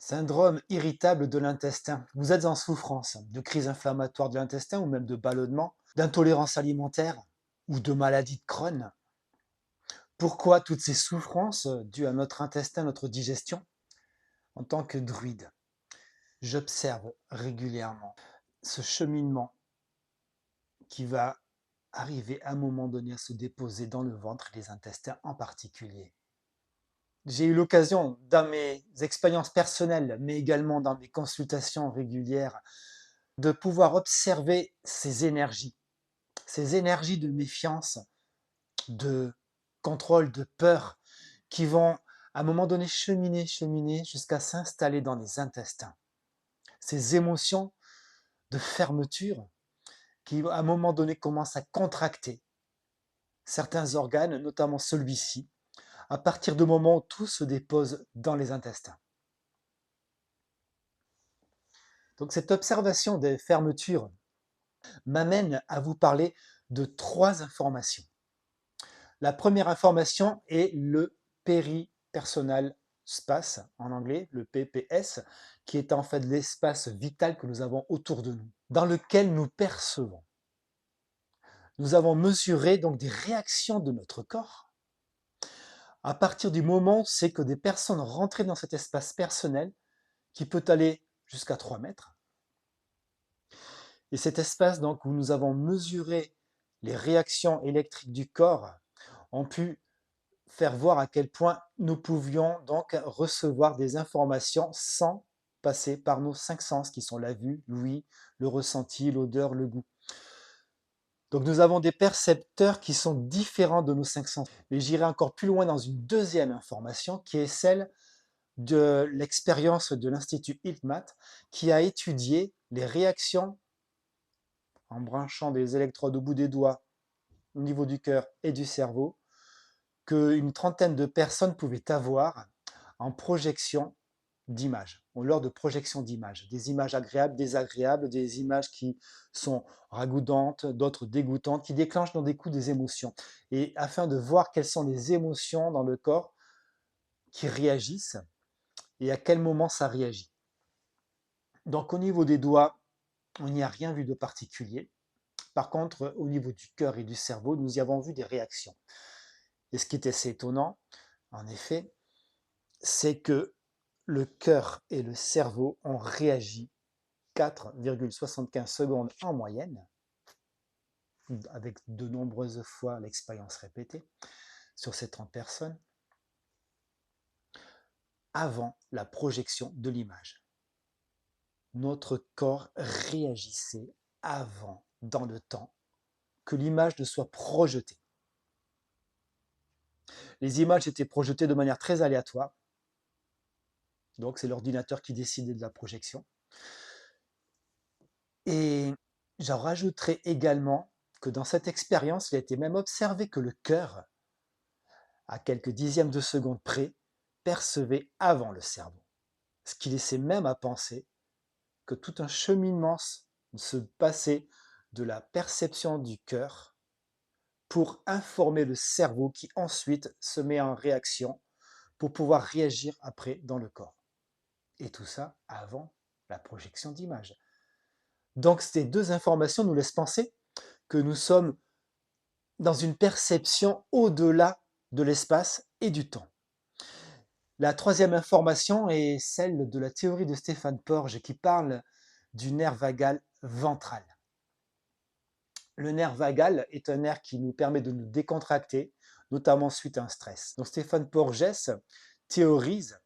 Syndrome irritable de l'intestin. Vous êtes en souffrance de crise inflammatoire de l'intestin ou même de ballonnement, d'intolérance alimentaire ou de maladie de Crohn. Pourquoi toutes ces souffrances dues à notre intestin, notre digestion? En tant que druide, j'observe régulièrement ce cheminement qui va arriver à un moment donné à se déposer dans le ventre et les intestins en particulier. J'ai eu l'occasion, dans mes expériences personnelles, mais également dans mes consultations régulières, de pouvoir observer ces énergies de méfiance, de contrôle, de peur, qui vont à un moment donné cheminer jusqu'à s'installer dans les intestins. Ces émotions de fermeture qui, à un moment donné, commencent à contracter certains organes, notamment celui-ci, à partir du moment où tout se dépose dans les intestins. Donc cette observation des fermetures m'amène à vous parler de trois informations. La première information est le péripersonal space, en anglais, le PPS, qui est en fait l'espace vital que nous avons autour de nous, dans lequel nous percevons. Nous avons mesuré donc des réactions de notre corps à partir du moment où c'est que des personnes rentraient dans cet espace personnel qui peut aller jusqu'à 3 mètres. Et cet espace donc où nous avons mesuré les réactions électriques du corps ont pu faire voir à quel point nous pouvions donc recevoir des informations sans passer par nos 5 sens qui sont la vue, l'ouïe, le ressenti, l'odeur, le goût. Donc nous avons des percepteurs qui sont différents de nos 5 sens. Mais j'irai encore plus loin dans une deuxième information qui est celle de l'expérience de l'Institut Hiltmat qui a étudié les réactions en branchant des électrodes au bout des doigts au niveau du cœur et du cerveau qu'une trentaine de personnes pouvaient avoir en projection d'images, ou lors de projection d'images, des images agréables, désagréables, des images qui sont ragoûtantes, d'autres dégoûtantes, qui déclenchent dans des coups des émotions. Et afin de voir quelles sont les émotions dans le corps qui réagissent et à quel moment ça réagit. Donc au niveau des doigts, on n'y a rien vu de particulier. Par contre, au niveau du cœur et du cerveau, nous y avons vu des réactions. Et ce qui est assez étonnant, en effet, c'est que le cœur et le cerveau ont réagi 4,75 secondes en moyenne, avec de nombreuses fois l'expérience répétée sur ces 30 personnes, avant la projection de l'image. Notre corps réagissait avant, dans le temps, que l'image ne soit projetée. Les images étaient projetées de manière très aléatoire, donc c'est l'ordinateur qui décidait de la projection. Et j'en rajouterai également que dans cette expérience, il a été même observé que le cœur, à quelques dixièmes de seconde près, percevait avant le cerveau. Ce qui laissait même à penser que tout un cheminement se passait de la perception du cœur pour informer le cerveau qui ensuite se met en réaction pour pouvoir réagir après dans le corps. Et tout ça avant la projection d'image. Donc ces deux informations nous laissent penser que nous sommes dans une perception au-delà de l'espace et du temps. La troisième information est celle de la théorie de Stéphane Porges qui parle du nerf vagal ventral. Le nerf vagal est un nerf qui nous permet de nous décontracter, notamment suite à un stress. Donc Stéphane Porges théorise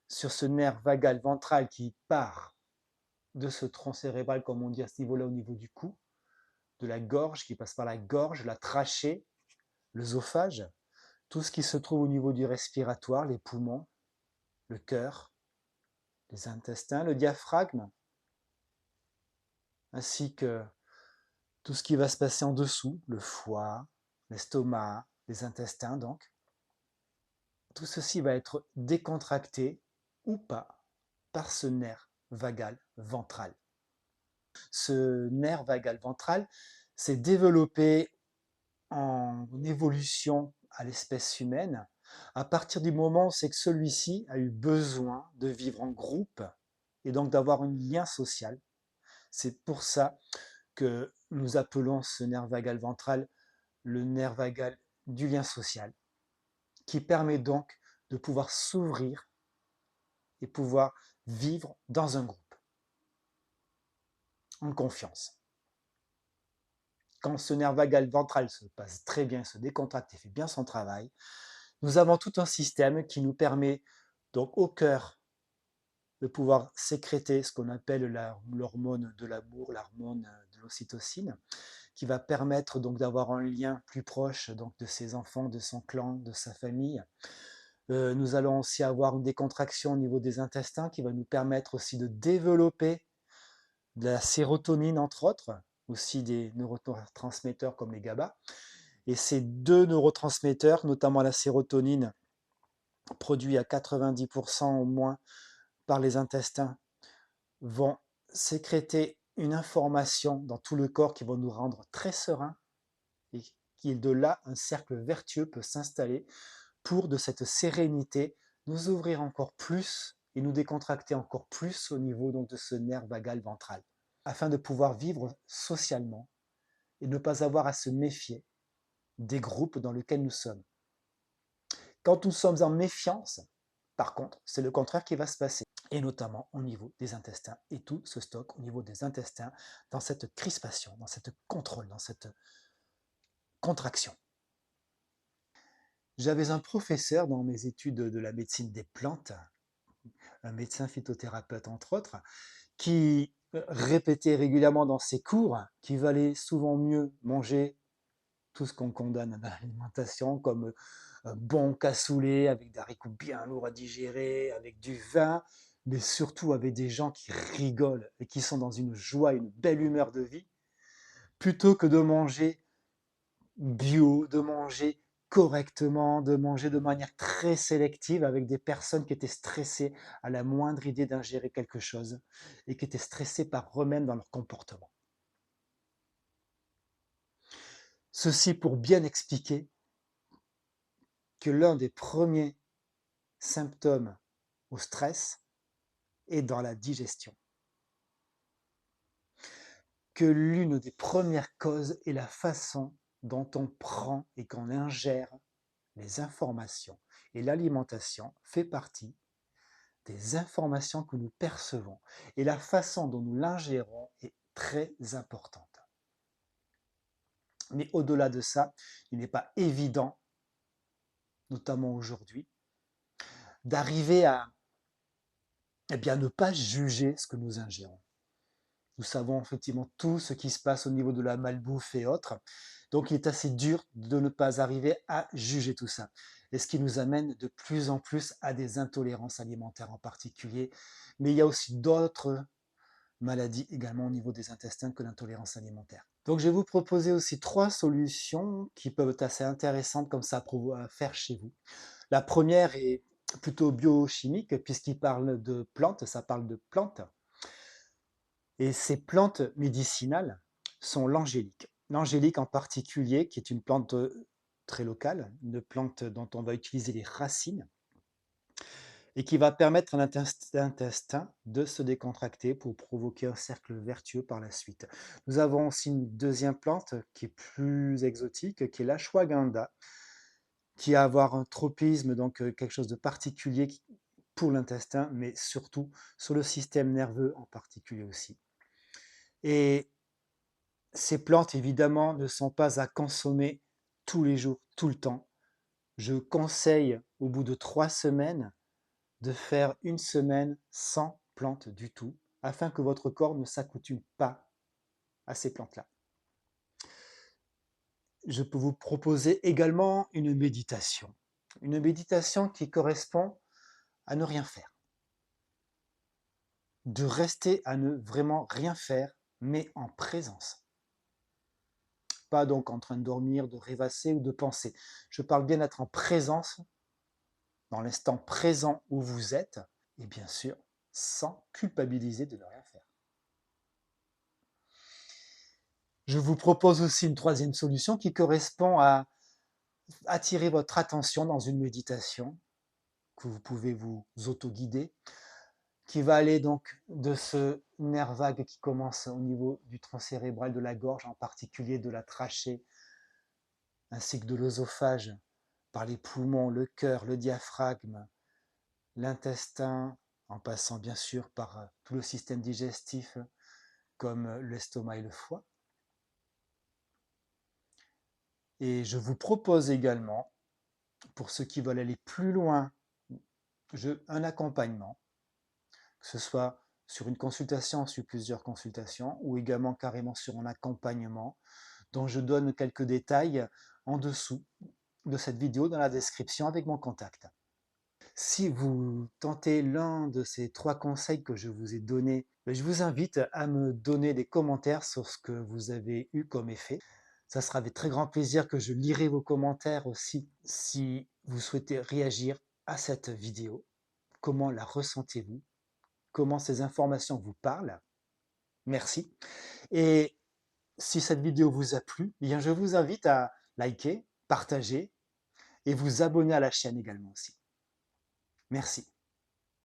sur ce nerf vagal ventral qui part de ce tronc cérébral, comme on dit à ce niveau-là, au niveau du cou, de la gorge, qui passe par la gorge, la trachée, l'œsophage, tout ce qui se trouve au niveau du respiratoire, les poumons, le cœur, les intestins, le diaphragme, ainsi que tout ce qui va se passer en dessous, le foie, l'estomac, les intestins donc. Tout ceci va être décontracté ou pas par ce nerf vagal ventral. Ce nerf vagal ventral s'est développé en évolution à l'espèce humaine À partir du moment où c'est que celui-ci a eu besoin de vivre en groupe et donc d'avoir un lien social. C'est pour ça que nous appelons ce nerf vagal ventral le nerf vagal du lien social, qui permet donc de pouvoir s'ouvrir et pouvoir vivre dans un groupe, en confiance. Quand ce nerf vagal ventral se passe très bien, se décontracte et fait bien son travail, nous avons tout un système qui nous permet donc au cœur de pouvoir sécréter ce qu'on appelle l'hormone de l'amour, l'hormone de l'ocytocine, qui va permettre donc d'avoir un lien plus proche donc de ses enfants, de son clan, de sa famille. Nous allons aussi avoir une décontraction au niveau des intestins qui va nous permettre aussi de développer de la sérotonine entre autres, aussi des neurotransmetteurs comme les GABA. Et ces deux neurotransmetteurs, notamment la sérotonine, produit à 90% au moins par les intestins, vont sécréter une information dans tout le corps qui va nous rendre très sereins et qui de là, un cercle vertueux peut s'installer pour de cette sérénité nous ouvrir encore plus et nous décontracter encore plus au niveau donc de ce nerf vagal ventral, afin de pouvoir vivre socialement et ne pas avoir à se méfier des groupes dans lesquels nous sommes. Quand nous sommes en méfiance, par contre, c'est le contraire qui va se passer, et notamment au niveau des intestins. Et tout se stocke au niveau des intestins, dans cette crispation, dans cette contrôle, dans cette contraction. J'avais un professeur dans mes études de la médecine des plantes, un médecin phytothérapeute entre autres, qui répétait régulièrement dans ses cours qu'il valait souvent mieux manger tout ce qu'on condamne dans l'alimentation, comme un bon cassoulet avec des haricots bien lourds à digérer, avec du vin, mais surtout avec des gens qui rigolent et qui sont dans une joie, une belle humeur de vie, plutôt que de manger bio, de manger correctement, de manger de manière très sélective avec des personnes qui étaient stressées à la moindre idée d'ingérer quelque chose et qui étaient stressées par eux-mêmes dans leur comportement. Ceci pour bien expliquer que l'un des premiers symptômes au stress est dans la digestion. Que l'une des premières causes est la façon dont on prend et qu'on ingère les informations. Et l'alimentation fait partie des informations que nous percevons. Et la façon dont nous l'ingérons est très importante. Mais au-delà de ça, il n'est pas évident, notamment aujourd'hui, d'arriver à ne pas juger ce que nous ingérons. Nous savons effectivement tout ce qui se passe au niveau de la malbouffe et autres. Donc il est assez dur de ne pas arriver à juger tout ça. Et ce qui nous amène de plus en plus à des intolérances alimentaires en particulier. Mais il y a aussi d'autres maladies également au niveau des intestins que l'intolérance alimentaire. Donc je vais vous proposer aussi 3 solutions qui peuvent être assez intéressantes comme ça à faire chez vous. La première est plutôt biochimique puisqu'il parle de plantes, ça parle de plantes. Et ces plantes médicinales sont l'angélique. L'angélique en particulier, qui est une plante très locale, une plante dont on va utiliser les racines, et qui va permettre à l'intestin de se décontracter pour provoquer un cercle vertueux par la suite. Nous avons aussi une deuxième plante qui est plus exotique, qui est l'ashwagandha, qui va avoir un tropisme, donc quelque chose de particulier pour l'intestin, mais surtout sur le système nerveux en particulier aussi. Et ces plantes, évidemment, ne sont pas à consommer tous les jours, tout le temps. Je conseille, au bout de 3 semaines, de faire une semaine sans plantes du tout, afin que votre corps ne s'accoutume pas à ces plantes-là. Je peux vous proposer également une méditation qui correspond à ne rien faire, de rester à ne vraiment rien faire, mais en présence. Pas donc en train de dormir, de rêvasser ou de penser. Je parle bien d'être en présence, dans l'instant présent où vous êtes, et bien sûr, sans culpabiliser de ne rien faire. Je vous propose aussi une troisième solution qui correspond à attirer votre attention dans une méditation que vous pouvez vous auto-guider, qui va aller donc de ce nerf vague qui commence au niveau du tronc cérébral de la gorge, en particulier de la trachée, ainsi que de l'œsophage, par les poumons, le cœur, le diaphragme, l'intestin, en passant bien sûr par tout le système digestif comme l'estomac et le foie. Et je vous propose également, pour ceux qui veulent aller plus loin, un accompagnement, que ce soit sur une consultation, sur plusieurs consultations, ou également carrément sur un accompagnement, dont je donne quelques détails en dessous de cette vidéo dans la description avec mon contact. Si vous tentez l'un de ces 3 conseils que je vous ai donnés, je vous invite à me donner des commentaires sur ce que vous avez eu comme effet. Ça sera avec très grand plaisir que je lirai vos commentaires aussi si vous souhaitez réagir à cette vidéo. Comment la ressentez-vous? Comment ces informations vous parlent? Merci. Et si cette vidéo vous a plu, eh bien je vous invite à liker, partager et vous abonner à la chaîne également aussi. Merci.